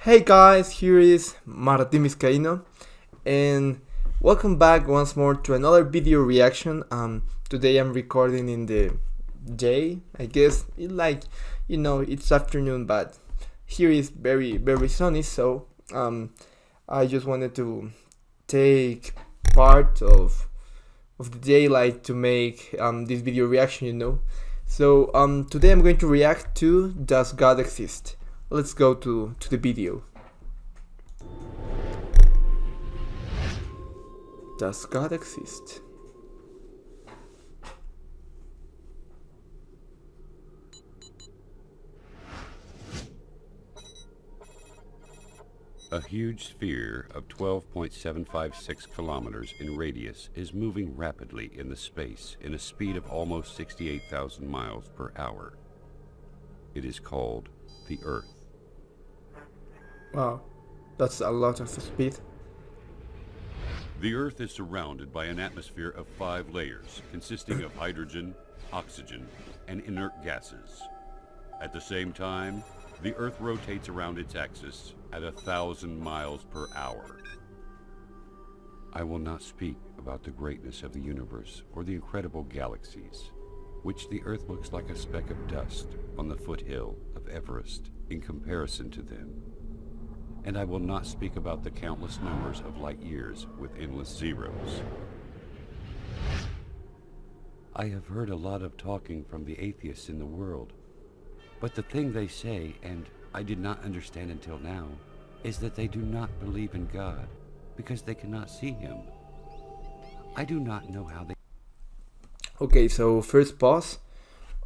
Hey guys, here is Martin Vizcaíno, and welcome back once more to another video reaction. Today I'm recording in the day. I guess it's afternoon, but here is very sunny. So I just wanted to take part of the daylight to make this video reaction. So today I'm going to react to Does God Exist? Let's go to the video. Does God exist? A huge sphere of 12.756 kilometers in radius is moving rapidly in the space in a speed of almost 68,000 miles per hour. It is called the Earth. Wow, that's a lot of speed. The Earth is surrounded by an atmosphere of 5 layers consisting of hydrogen, oxygen, and inert gases. At the same time, the Earth rotates around its axis at 1,000 miles per hour. I will not speak about the greatness of the universe or the incredible galaxies, which the Earth looks like a speck of dust on the foothill of Everest in comparison to them. And I will not speak about the countless numbers of light years with endless zeros. I have heard a lot of talking from the atheists in the world, but the thing they say, and I did not understand until now, is that they do not believe in God because they cannot see Him. I do not know how they... Okay, so first pause.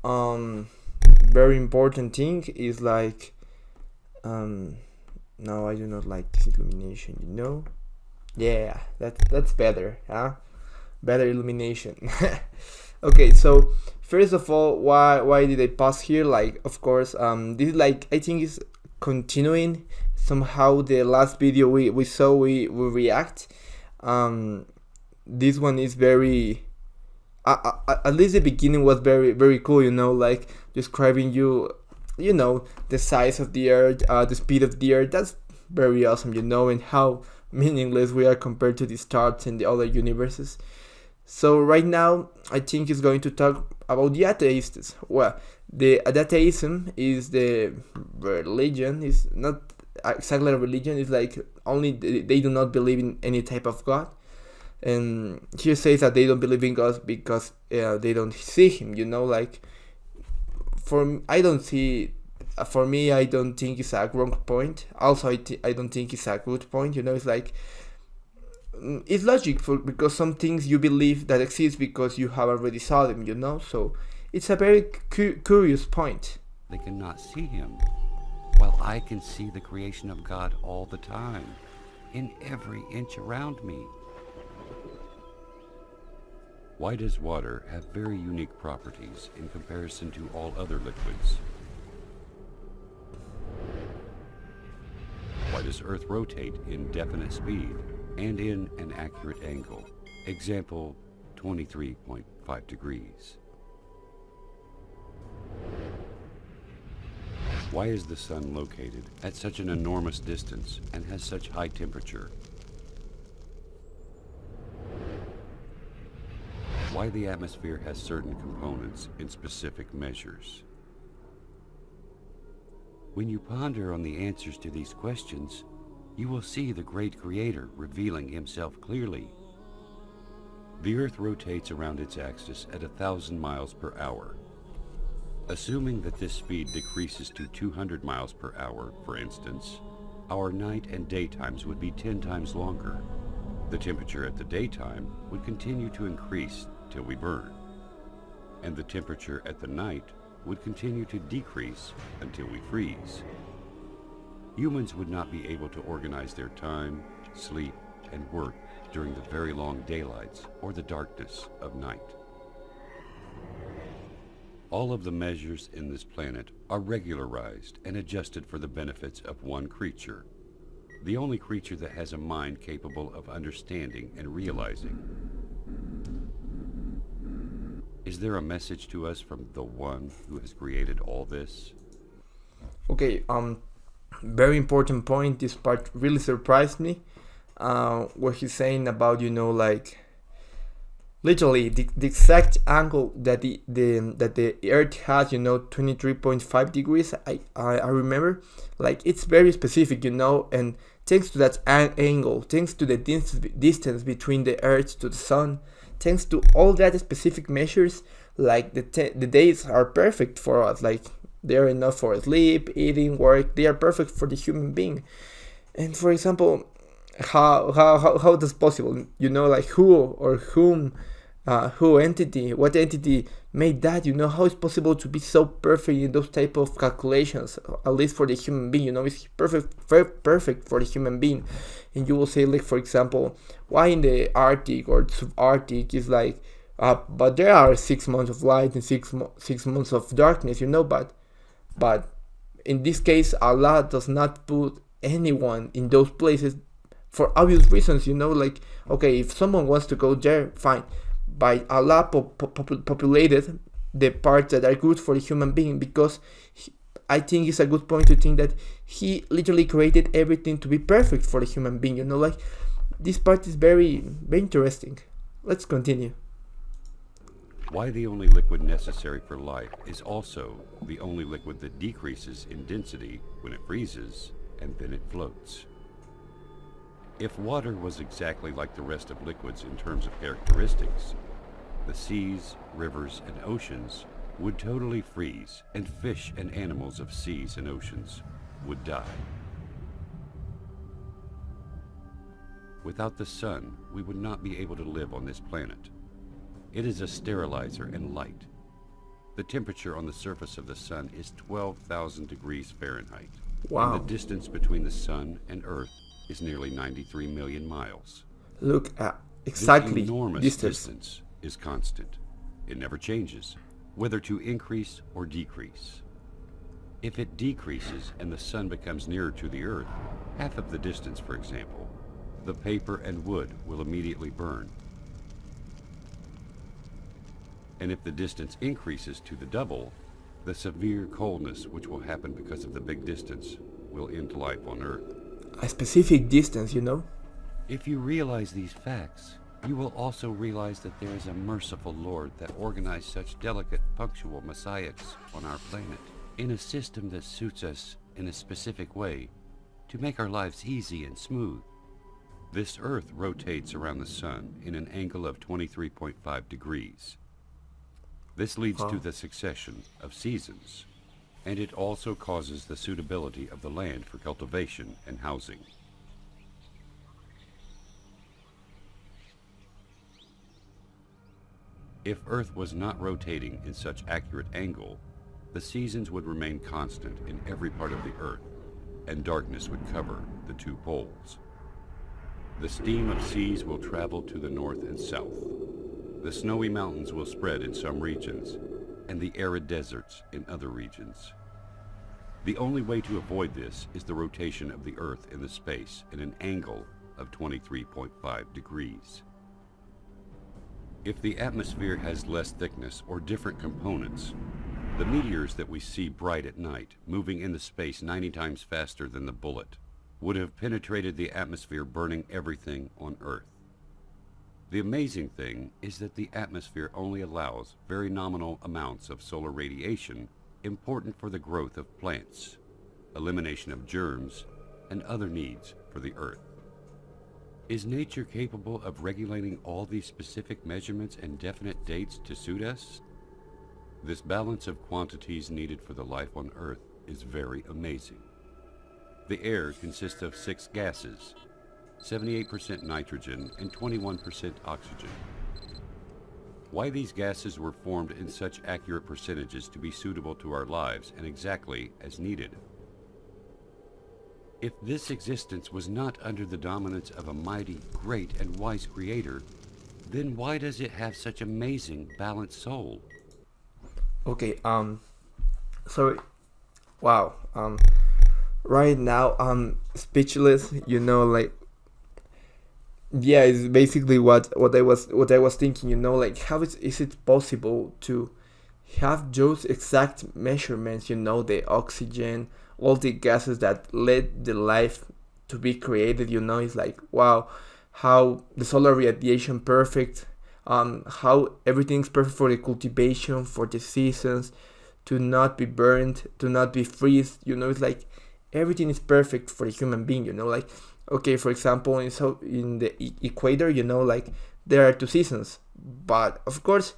Very important thing is no, I do not like this illumination, Yeah, that's better, huh? Better illumination. Okay, so first of all, why did I pause here? Of course, this is I think is continuing somehow the last video we react. This one is very at least the beginning was very cool, describing the size of the earth, the speed of the earth. That's very awesome, and how meaningless we are compared to the stars and the other universes. So right now I think he's going to talk about the atheists. Well, the atheism is the religion. It's not exactly a religion. It's only they do not believe in any type of God. And here says that they don't believe in God because they don't see Him. I don't see. For me, I don't think it's a wrong point. Also, I don't think it's a good point. It's logical because some things you believe that exist because you have already saw them. So it's a very curious point. They cannot see Him, while I can see the creation of God all the time, in every inch around me. Why does water have very unique properties in comparison to all other liquids? Why does Earth rotate in definite speed and in an accurate angle? Example, 23.5 degrees. Why is the sun located at such an enormous distance and has such high temperature? Why the atmosphere has certain components in specific measures? When you ponder on the answers to these questions, you will see the great Creator revealing Himself clearly. The Earth rotates around its axis at 1,000 miles per hour. Assuming that this speed decreases to 200 miles per hour, for instance, our night and daytimes would be 10 times longer. The temperature at the daytime would continue to increase till we burn, and the temperature at the night would continue to decrease until we freeze. Humans would not be able to organize their time, sleep, and work during the very long daylights or the darkness of night. All of the measures in this planet are regularized and adjusted for the benefits of one creature, the only creature that has a mind capable of understanding and realizing. Is there a message to us from the one who has created all this? Okay, Very important point. This part really surprised me. What he's saying about, like literally the exact angle that the Earth has, 23.5 degrees. I remember, like it's very specific, and thanks to that angle, thanks to the distance between the Earth to the Sun, thanks to all that specific measures, like the days are perfect for us. Like they are enough for sleep, eating, work. They are perfect for the human being. And for example, how does possible, like who or whom, what entity made that, how it's possible to be so perfect in those type of calculations, at least for the human being, it's perfect, very perfect for the human being. And you will say, like, for example, why in the Arctic or subarctic is like, but there are 6 months of light and 6 months of darkness, but in this case, Allah does not put anyone in those places for obvious reasons, like, okay, if someone wants to go there, fine, but Allah populated the parts that are good for the human being, because I think it's a good point to think that he literally created everything to be perfect for the human being, like this part is very, very interesting. Let's continue. Why the only liquid necessary for life is also the only liquid that decreases in density when it freezes and then it floats. If water was exactly like the rest of liquids in terms of characteristics, the seas, rivers, and oceans would totally freeze, and fish and animals of seas and oceans would die. Without the sun, we would not be able to live on this planet. It is a sterilizer and light. The temperature on the surface of the sun is 12,000 degrees Fahrenheit. Wow. And the distance between the sun and Earth is nearly 93 million miles. Look at exactly this enormous distance. Distance is constant. It never changes, whether to increase or decrease. If it decreases and the sun becomes nearer to the Earth, half of the distance, for example, the paper and wood will immediately burn. And if the distance increases to the double, the severe coldness which will happen because of the big distance will end life on Earth. A specific distance, If you realize these facts, you will also realize that there is a merciful Lord that organized such delicate, punctual messiahs on our planet in a system that suits us in a specific way to make our lives easy and smooth. This Earth rotates around the sun in an angle of 23.5 degrees. This leads to the succession of seasons, and it also causes the suitability of the land for cultivation and housing. If Earth was not rotating in such accurate angle, the seasons would remain constant in every part of the Earth, and darkness would cover the two poles. The steam of seas will travel to the north and south. The snowy mountains will spread in some regions, and the arid deserts in other regions. The only way to avoid this is the rotation of the Earth in the space in an angle of 23.5 degrees. If the atmosphere has less thickness or different components, the meteors that we see bright at night, moving in the space 90 times faster than the bullet, would have penetrated the atmosphere, burning everything on Earth. The amazing thing is that the atmosphere only allows very nominal amounts of solar radiation important for the growth of plants, elimination of germs, and other needs for the Earth. Is nature capable of regulating all these specific measurements and definite dates to suit us? This balance of quantities needed for the life on Earth is very amazing. The air consists of 6 gases, 78% nitrogen and 21% oxygen. Why these gases were formed in such accurate percentages to be suitable to our lives and exactly as needed? If this existence was not under the dominance of a mighty, great, and wise creator, then why does it have such amazing balanced soul? Okay, sorry. Wow. Right now I'm speechless, like, yeah, it's basically what I was thinking, like how is it possible to have those exact measurements, the oxygen all the gases that led the life to be created. It's like, wow, how the solar radiation perfect, how everything's perfect for the cultivation, for the seasons, to not be burned, to not be freeze. It's like everything is perfect for the human being. Like, okay, for example, in the equator, like there are 2 seasons, but of course,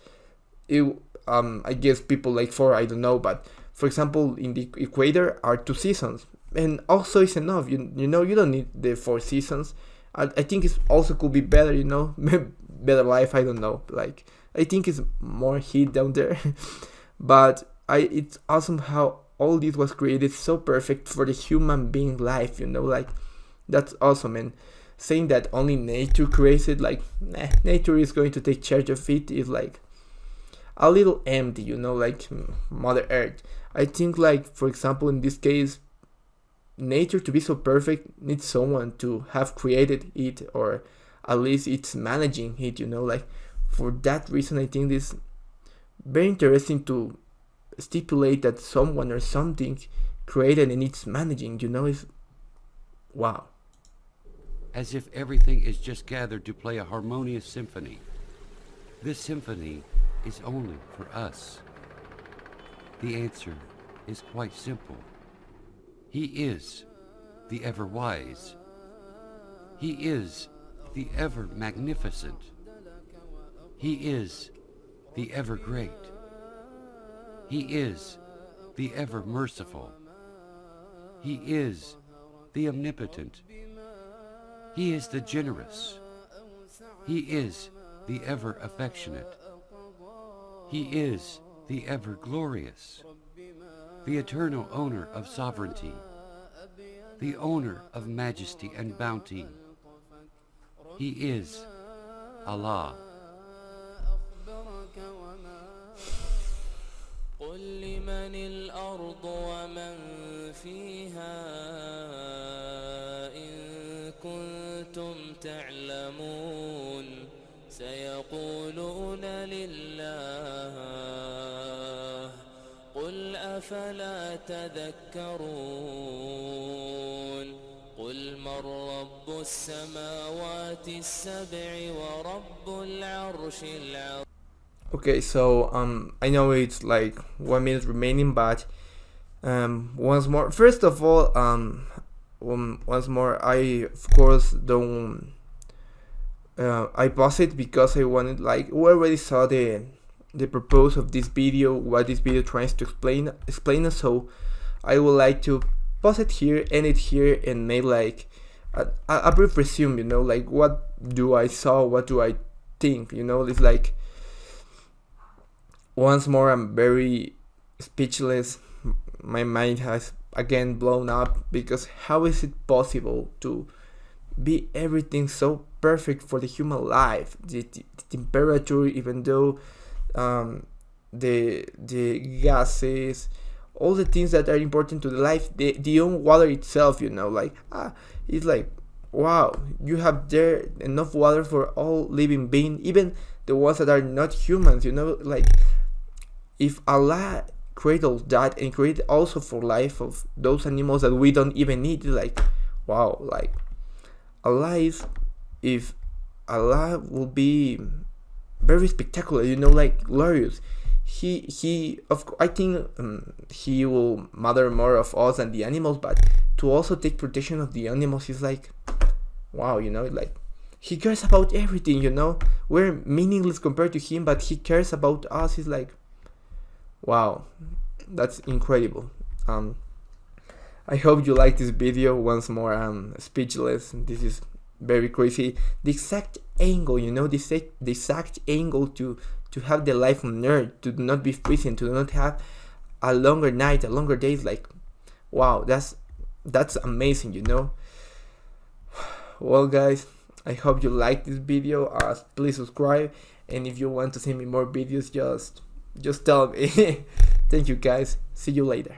I guess people like 4, I don't know, but for example, in the equator are 2 seasons, and also it's enough. You don't need the 4 seasons. I think it also could be better. Better life. I don't know. Like, I think it's more heat down there, but it's awesome how all this was created so perfect for the human being life. Like, that's awesome. And saying that only nature creates it, like, nature is going to take charge of it, is like a little empty. Like Mother Earth. I think, like, for example, in this case, nature to be so perfect needs someone to have created it, or at least it's managing it. Like, for that reason, I think this very interesting to stipulate that someone or something created and it's managing. Is wow. As if everything is just gathered to play a harmonious symphony. This symphony is only for us. The answer is quite simple. He is the ever-wise. He is the ever-magnificent. He is the ever-great. He is the ever-merciful. He is the omnipotent. He is the generous. He is the ever-affectionate. He is the ever-glorious, the eternal owner of sovereignty, the owner of majesty and bounty. He is Allah. قل لمن الأرض ومن فيها إن كنتم تعلمون سيقولون لله قل أفلا تذكرون قل من رب السماوات السبع ورب العرش العظيم. Okay, so I know it's like 1 minute remaining, but once more, first of all, once more, I of course don't. I pause it because I wanted, like, we already saw the purpose of this video, what this video tries to explain us. So I would like to pause it here, end it here, and make like a brief resume. Like, what do I saw, what do I think? It's like, once more, I'm very speechless. My mind has again blown up, because how is it possible to be everything so perfect for the human life? The temperature, even though the gases, all the things that are important to the life, the own water itself. Like, it's like, wow, you have there enough water for all living beings, even the ones that are not humans. Like, if Allah created all that and created also for life of those animals that we don't even need, like, wow, like, Allah is, if Allah will be very spectacular, like glorious, I think he will mother more of us than the animals, but to also take protection of the animals is like, wow, like, he cares about everything. We're meaningless compared to him, but he cares about us. It's like, wow, that's incredible. I hope you like this video. Once more, I'm speechless. This is very crazy. The exact angle, the exact angle to have the life on Earth, to not be freezing, to not have a longer night, a longer days. Like, wow, that's amazing. Well, guys, I hope you like this video. Please subscribe, and if you want to see me more videos, just tell me. Thank you, guys. See you later.